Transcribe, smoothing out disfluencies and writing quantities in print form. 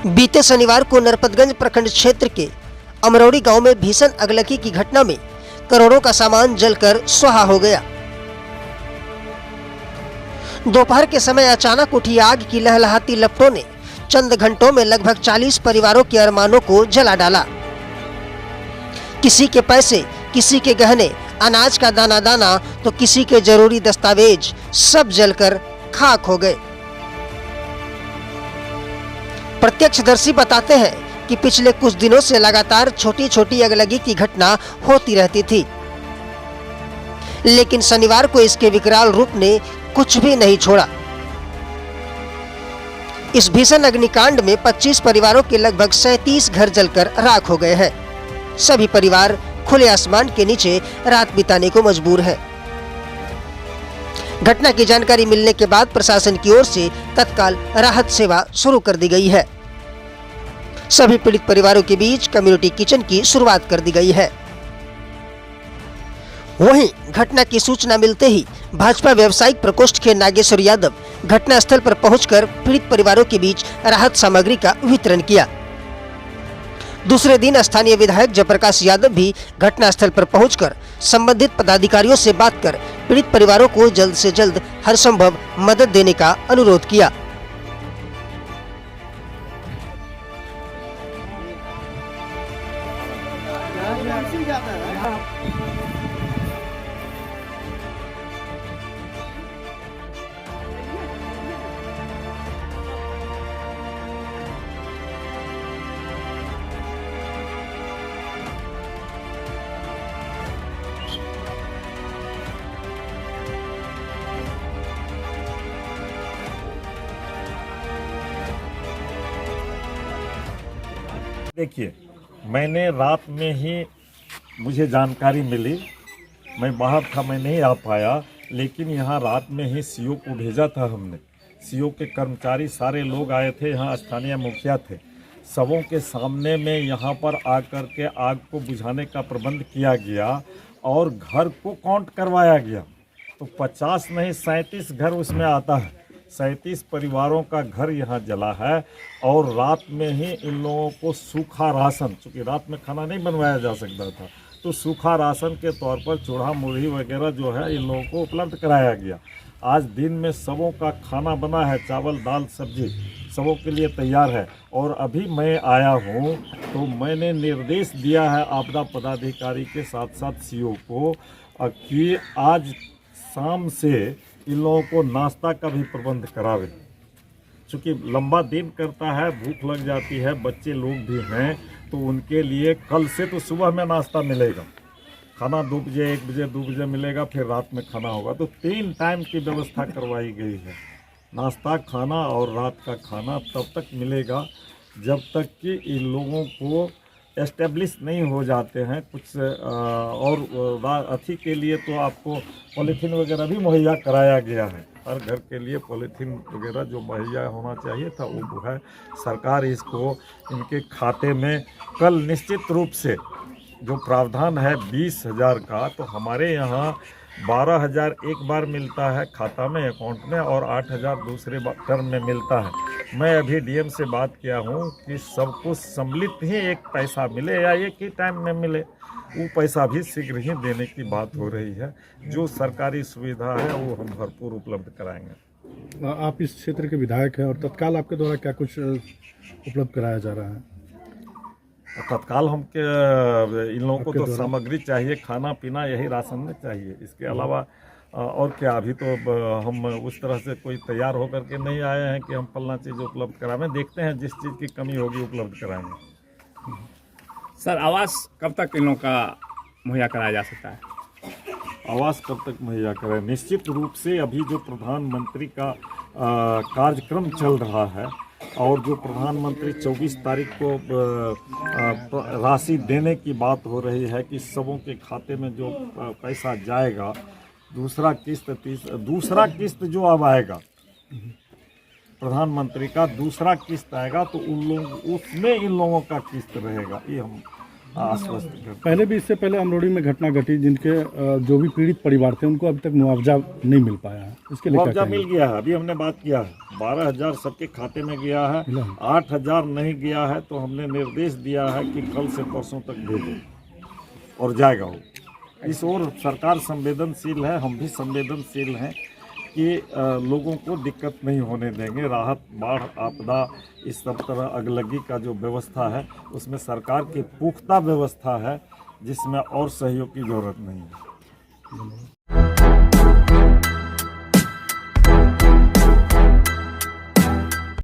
बीते शनिवार को नरपतगंज प्रखंड क्षेत्र के अमरौड़ी गांव में भीषण अगलगी की घटना में करोड़ों का सामान जलकर स्वाहा हो गया। दोपहर के समय अचानक उठी आग की लहलहाती लपटों ने चंद घंटों में लगभग 40 परिवारों के अरमानों को जला डाला। किसी के पैसे, किसी के गहने, अनाज का दाना दाना तो किसी के जरूरी दस्तावेज सब जलकर खाक हो गए। प्रत्यक्षदर्शी बताते हैं कि पिछले कुछ दिनों से लगातार छोटी छोटी अगलगी की घटना होती रहती थी, लेकिन शनिवार को इसके विकराल रूप ने कुछ भी नहीं छोड़ा। इस भीषण अग्निकांड में 25 परिवारों के लगभग 37 घर जलकर राख हो गए हैं। सभी परिवार खुले आसमान के नीचे रात बिताने को मजबूर है। घटना की जानकारी मिलने के बाद प्रशासन की ओर से तत्काल राहत सेवा शुरू कर दी गई है। सभी पीड़ित परिवारों के बीच कम्युनिटी किचन की शुरुआत कर दी गई है। वहीं घटना की सूचना मिलते ही भाजपा व्यावसायिक प्रकोष्ठ के नागेश्वर यादव घटनास्थल पर पहुंचकर पीड़ित परिवारों के बीच राहत सामग्री का वितरण किया। दूसरे दिन स्थानीय विधायक जयप्रकाश यादव भी घटनास्थल पर पहुंचकर संबंधित पदाधिकारियों से बात कर पीड़ित परिवारों को जल्द से जल्द हर संभव मदद देने का अनुरोध किया। देखिए, मैंने रात में ही मुझे जानकारी मिली। मैं बाहर था, मैं नहीं आ पाया, लेकिन यहाँ रात में ही सीओ को भेजा था हमने। सीओ के कर्मचारी सारे लोग आए थे, यहाँ स्थानीय मुखिया थे। सबों के सामने में यहाँ पर आकर के आग को बुझाने का प्रबंध किया गया और घर को काउंट करवाया गया। तो 50 नहीं 37 घर उसमें आता है। 37 परिवारों का घर यहाँ जला है और रात में ही इन लोगों को सूखा राशन, चूँकि रात में खाना नहीं बनवाया जा सकता था, तो सूखा राशन के तौर पर चूड़ा मुरही वगैरह जो है इन लोगों को उपलब्ध कराया गया। आज दिन में सबों का खाना बना है, चावल दाल सब्जी सबों के लिए तैयार है। और अभी मैं आया हूँ तो मैंने निर्देश दिया है आपदा पदाधिकारी के साथ साथ सीओ को कि आज शाम से इन लोगों को नाश्ता का भी प्रबंध करावे, चूँकि लंबा दिन करता है, भूख लग जाती है, बच्चे लोग भी हैं, तो उनके लिए कल से तो सुबह में नाश्ता मिलेगा, खाना 2 बजे 1 बजे 2 बजे मिलेगा, फिर रात में खाना होगा। तो 3 टाइम की व्यवस्था करवाई गई है। नाश्ता, खाना और रात का खाना तब तक मिलेगा जब तक कि इन लोगों को एस्टेब्लिश नहीं हो जाते हैं कुछ। और अथी के लिए तो आपको पॉलीथीन वगैरह भी मुहैया कराया गया है। हर घर के लिए पॉलीथीन वगैरह जो मुहैया होना चाहिए था वो है। सरकार इसको इनके खाते में कल निश्चित रूप से जो प्रावधान है 20,000 का, तो हमारे यहाँ 12,000 एक बार मिलता है खाता में, अकाउंट में, और 8,000 दूसरे टर्म में मिलता है। मैं अभी डीएम से बात किया हूँ कि सबको सम्मिलित ही एक पैसा मिले या एक ही टाइम में मिले, वो पैसा भी शीघ्र ही देने की बात हो रही है। जो सरकारी सुविधा है वो हम भरपूर उपलब्ध कराएंगे। आप इस क्षेत्र के विधायक हैं और तत्काल आपके द्वारा क्या कुछ उपलब्ध कराया जा रहा है? तत्काल हम इन लोगों को तो सामग्री चाहिए, खाना पीना, यही राशन में चाहिए। इसके अलावा और क्या, अभी तो हम उस तरह से कोई तैयार होकर के नहीं आए हैं कि हम फलना चीज़ उपलब्ध कराएं। देखते हैं, जिस चीज़ की कमी होगी उपलब्ध कराएंगे। सर, आवास कब तक इन लोगों का मुहैया कराया जा सकता है? आवास कब तक मुहैया करें? निश्चित रूप से अभी जो प्रधानमंत्री का कार्यक्रम चल रहा है और जो प्रधानमंत्री 24 तारीख को राशि देने की बात हो रही है कि सबों के खाते में जो पैसा जाएगा, दूसरा किस्त जो अब आएगा प्रधानमंत्री का दूसरा किस्त आएगा, तो उन लोग उसमें इन लोगों का किस्त रहेगा। ये हम आश्वस्त करते हैं। पहले भी इससे पहले अमरोड़ी में घटना घटी जिनके जो भी पीड़ित परिवार थे उनको अभी तक मुआवजा नहीं मिल पाया है, इसके लिए क्या मुआवजा कहेंगे? मिल गया है, अभी हमने बात किया है, 12,000 सबके खाते में गया है, 8,000 नहीं गया है तो हमने निर्देश दिया है कि कल से परसों तक भेजो और जाएगा वो। इस ओर सरकार संवेदनशील है, हम भी संवेदनशील हैं कि लोगों को दिक्कत नहीं होने देंगे। राहत, बाढ़, आपदा, इस सब तरह अगलगी का जो व्यवस्था है उसमें सरकार की पुख्ता व्यवस्था है जिसमें और सहयोग की जरूरत नहीं है।